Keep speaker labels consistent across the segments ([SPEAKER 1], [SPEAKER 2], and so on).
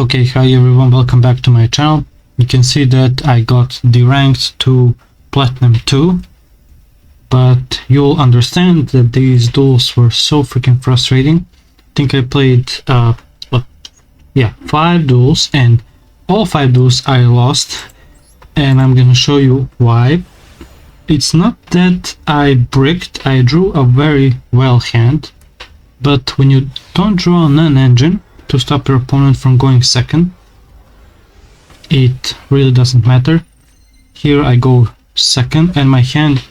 [SPEAKER 1] Okay, hi everyone, welcome back to my channel. You can see that I got Deranked to Platinum 2, but you'll understand that these duels were so freaking frustrating. I think I played 5 duels, and all 5 duels I lost, and I'm gonna show you why. It's not that I bricked, I drew a very well hand, but when you don't draw an engine to stop your opponent from going second, it really doesn't matter. Here I go second, and my hand,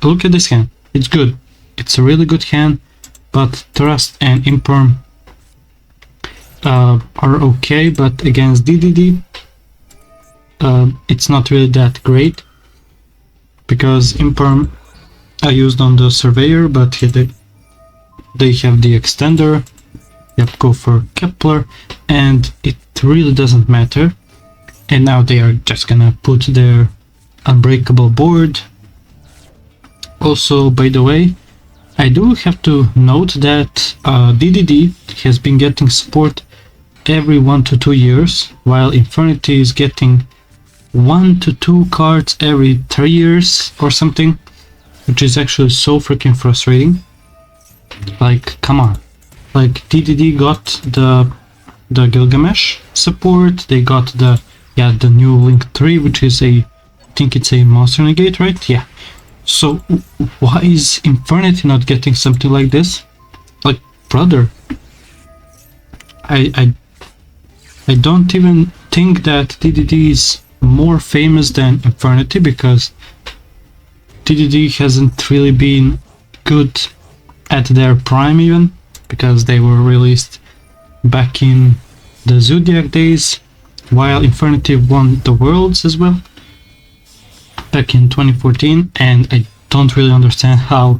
[SPEAKER 1] look at this hand, it's good, it's a really good hand, but Thrust and Imperm are okay, but against DDD it's not really that great, because Imperm I used on the Surveyor, but they have the extender. Yep, go for Kepler, and it really doesn't matter. And now they are just gonna put their unbreakable board. Also, by the way, I do have to note that DDD has been getting support every 1 to 2 years, while Infernity is getting 1 to 2 cards every 3 years or something, which is actually so freaking frustrating. Like, come on. Like, DDD got the Gilgamesh support, they got the new Link 3, which is I think it's a monster negate, right? Yeah. So why is Infernity not getting something like this? Like, brother, I don't even think that DDD is more famous than Infernity, because DDD hasn't really been good at their prime even, because they were released back in the Zodiac days, while Infernity won the Worlds as well back in 2014, and I don't really understand how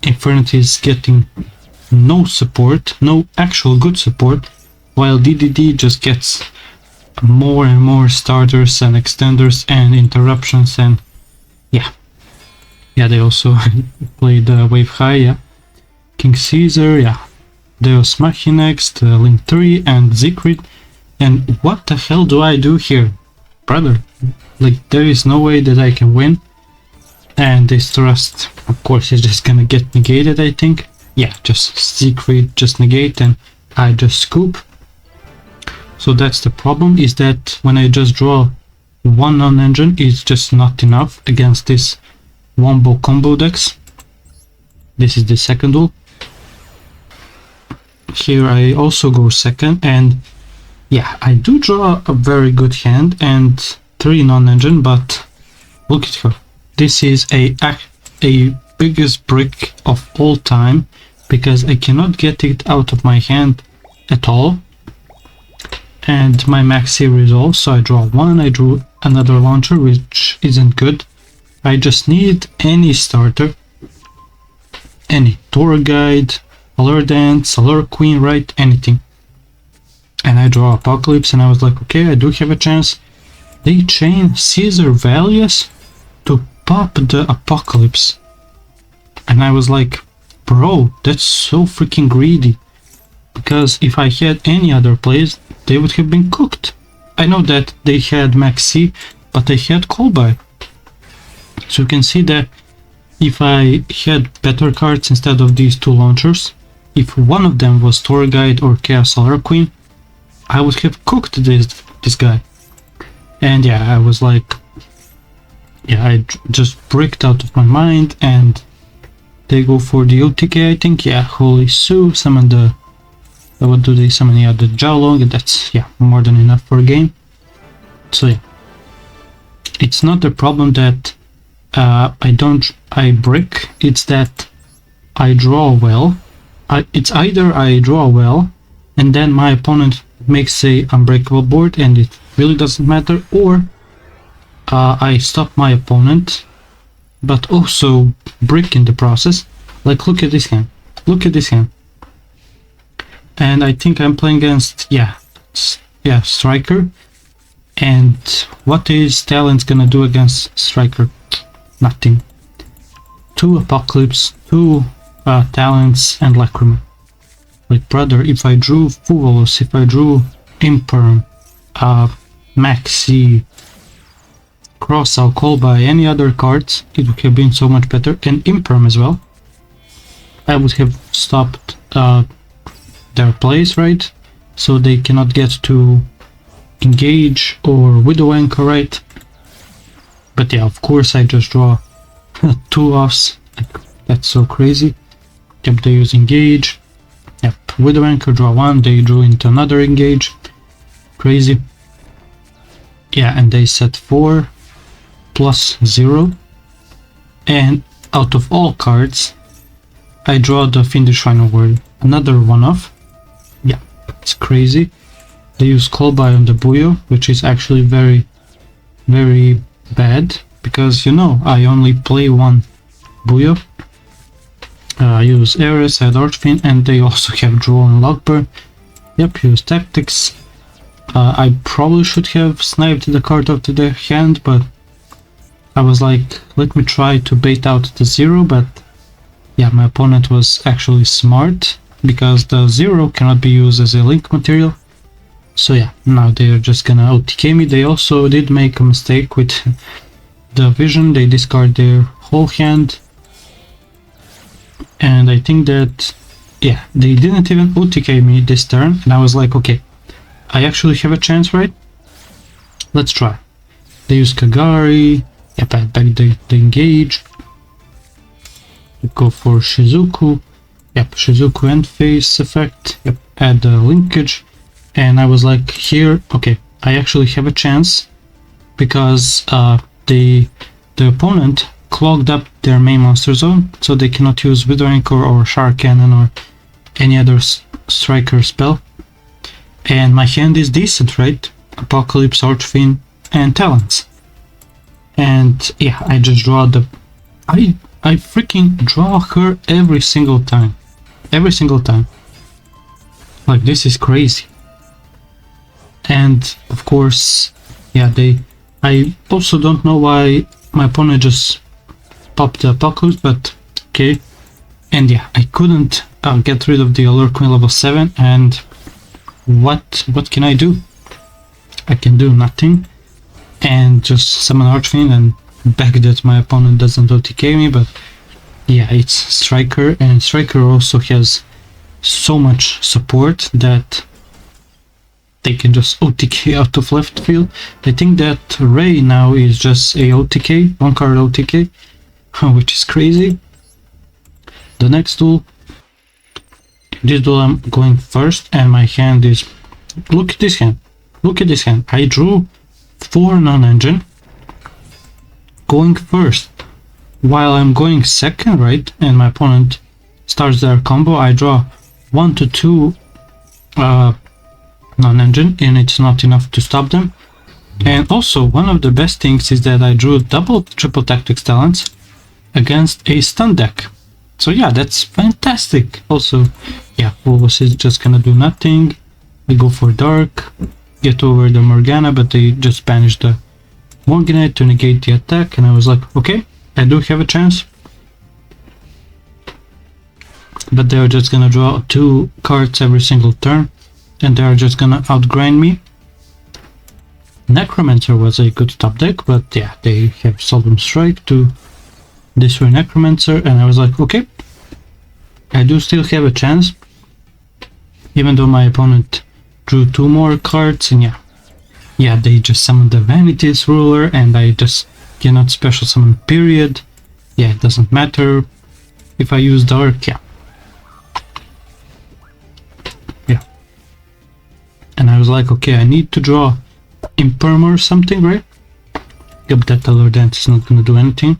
[SPEAKER 1] Infernity is getting no support, no actual good support, while DDD just gets more and more starters and extenders and interruptions. And yeah, they also played Wave High, King Caesar, Deus Machina next, Link 3 and Siegfried. And what the hell do I do here, brother? Like, there is no way that I can win. And this Thrust, of course, is just gonna get negated, I think. Yeah, just Siegfried, just negate, and I just scoop. So that's the problem, is that when I just draw one non-engine, it's just not enough against this Wombo combo decks. This is the second duel. Here I also go second, and yeah, I do draw a very good hand and 3 non-engine, but look at her. This is a biggest brick of all time, because I cannot get it out of my hand at all. And my maxi resolve, so I draw 1, I drew another launcher, which isn't good. I just need any starter, any tour guide, Allure Dance, Allure Queen, right, anything. And I draw Apocalypse, and I was like, okay, I do have a chance. They chain Caesar Valius to pop the Apocalypse. And I was like, bro, that's so freaking greedy. Because if I had any other plays, they would have been cooked. I know that they had Maxi, but they had Callby. So you can see that if I had better cards instead of these 2 launchers, if one of them was Tour Guide or Chaos Allure Queen, I would have cooked this guy. And yeah, I was like, yeah, I just bricked out of my mind, and they go for the OTK, I think. Yeah, Holy Sue, summon the, what do they summon? Yeah, the Jowlong, and that's, yeah, more than enough for a game. So yeah, it's not the problem that I brick, it's that I draw well. It's either I draw well, and then my opponent makes a unbreakable board, and it really doesn't matter, or I stop my opponent, but also brick in the process. Like, look at this hand. Look at this hand. And I think I'm playing against, Striker. And what is Talon's gonna do against Striker? Nothing. 2 Apocalypse, 2 Talents, and Lacrima. Like, brother, if I drew Fuvolos, if I drew Imperm, Maxi, Cross, I'll call by any other cards, it would have been so much better, and Imperm as well. I would have stopped their plays, right? So they cannot get to engage or Widow Anchor, right? But yeah, of course I just draw 2 offs. That's so crazy. Yep, they use engage. Yep, Widow Anchor, draw 1, they drew into another engage. Crazy. Yeah, and they set 4 plus 0. And out of all cards, I draw the Fiendish Final Word. Another one off. Yeah, it's crazy. They use Call By on the Buyo, which is actually very, very bad. Because, you know, I only play 1 Buyo. I use Ares, I had Archfiend, and they also have Draw and Lockburn. Yep, use Tactics. I probably should have sniped the card out of their hand, but I was like, let me try to bait out the 0, but yeah, my opponent was actually smart, because the 0 cannot be used as a link material. So yeah, now they're just gonna OTK me. They also did make a mistake with the vision, they discard their whole hand. And I think that, yeah, they didn't even OTK me this turn, and I was like, okay, I actually have a chance, right? Let's try. They use Kagari, yep, I back the engage. Go for Shizuku, yep, Shizuku end phase effect, yep, add the linkage. And I was like, here, okay, I actually have a chance, because the opponent clogged up their main monster zone, so they cannot use Widow Anchor or Shark Cannon or any other striker spell. And my hand is decent, right? Apocalypse, Archfiend, and Talents. And yeah, I just draw the... I freaking draw her every single time. Every single time. Like, this is crazy. And of course, yeah, I also don't know why my opponent just popped the Apocalypse, but okay. And yeah, I couldn't get rid of the Allure Queen level 7, and what can I do? I can do nothing, and just summon Archfiend and beg that my opponent doesn't OTK me. But yeah, it's Striker, and Striker also has so much support that they can just OTK out of left field. I think that Ray now is just a OTK, 1 card OTK, which is crazy. The next duel, this duel I'm going first, and my hand is, look at this hand, look at this hand. I drew 4 non-engine going first, while I'm going second, right? And my opponent starts their combo. I draw 1 to 2 non-engine, and it's not enough to stop them. And also, one of the best things is that I drew triple tactics talents against a stun deck. So yeah, that's fantastic. Also, yeah, Volvos is just gonna do nothing. We go for Dark, get over the Morgana, but they just banish the Morgana to negate the attack, and I was like, okay, I do have a chance. But they're just gonna draw 2 cards every single turn, and they're just gonna outgrind me. Necromancer was a good top deck, but yeah, they have Solemn Strike to destroy Necromancer, and I was like, okay, I do still have a chance, even though my opponent drew 2 more cards. And yeah, they just summoned the Vanity's Ruler, and I just cannot special summon, period. Yeah, it doesn't matter if I use Dark. Yeah. And I was like, okay, I need to draw Imperm or something, right? Yep, that Allure Dance is not gonna do anything.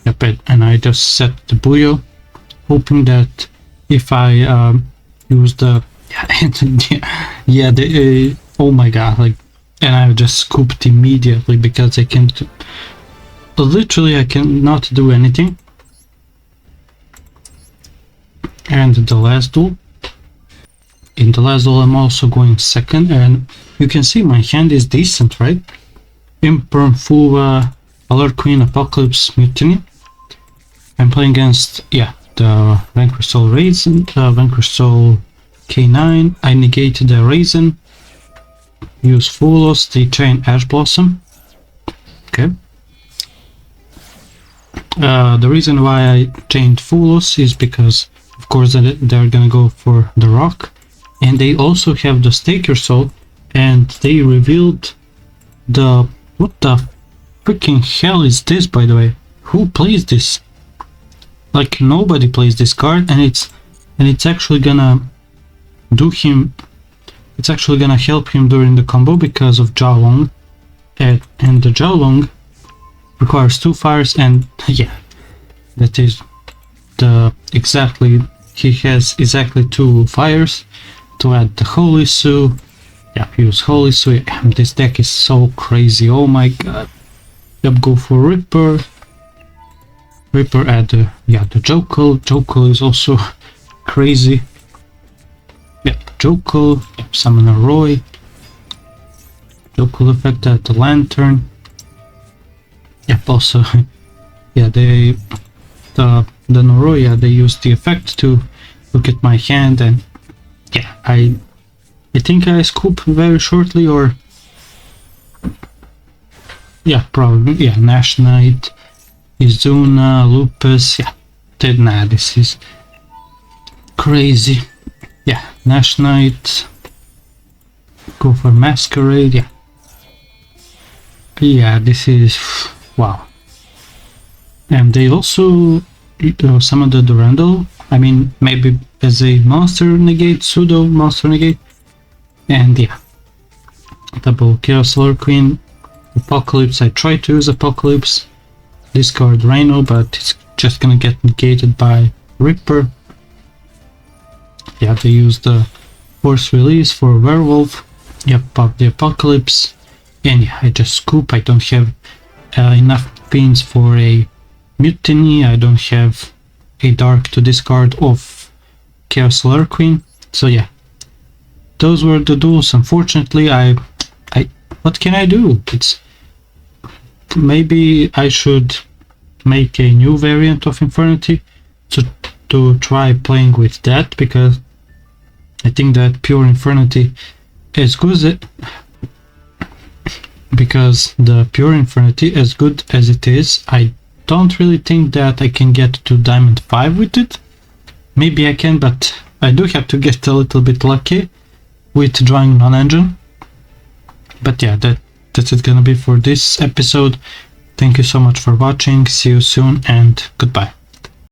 [SPEAKER 1] Yep, and I just set the Buyo, hoping that if I use the... oh my god, like, and I just scooped immediately, because I can't... Literally, I cannot do anything. And the last duel. In the last duel, I'm also going second, and you can see my hand is decent, right? Imperm, Fuwa, Allure Queen, Apocalypse, Mutiny. I'm playing against, yeah, the Vanquish Soul Raids, Vanquish Soul K9, I negated the Raisin, use Full Loss, the Chain Ash Blossom. Okay. The reason why I chained Full Loss is because, of course, they're gonna go for the rock, and they also have the Stake Your Soul, and they revealed the... What the freaking hell is this, by the way? Who plays this? Like, nobody plays this card, and it's actually gonna do him... It's actually gonna help him during the combo because of Jialong, and the Jialong requires 2 fires, and yeah, that is the exactly... He has exactly 2 fires to add the Holy Su. Yeah, use Holy Su. This deck is so crazy, oh my god. Yep, go for Ripper. Ripper add the Jokel. Jokel is also crazy. Yep, Jokel. Yep, summon a Roy. Jokel effect at the Lantern. Yep, also, yeah, the Noroya, they use the effect to look at my hand, and yeah, I think I scoop very shortly, or yeah, probably, yeah, Nash Knight, Izuna, Lupus, yeah, nah, this is crazy. Yeah, Nash Knight, go for Masquerade, yeah. Yeah, this is, wow. And they also summon the Durandal, I mean, maybe as a monster negate, pseudo monster negate, and yeah. Double Chaos Solar Queen, Apocalypse, I tried to use Apocalypse, discard Rhino, but it's just gonna get negated by Ripper. Yeah, they use the Force Release for Werewolf. Yep, pop the Apocalypse, and yeah, I just scoop. I don't have enough pins for a Mutiny, I don't have a Dark to discard of Chaos Solar Queen, so yeah. Those were the duels. Unfortunately, I what can I do? It's... Maybe I should make a new variant of Infernity to try playing with that, because I think that pure Infernity is good, because the pure Infernity, as good as it is, I don't really think that I can get to Diamond 5 with it. Maybe I can, but I do have to get a little bit lucky with drawing non-engine. But yeah, that's it gonna be for this episode. Thank you so much for watching, see you soon, and goodbye.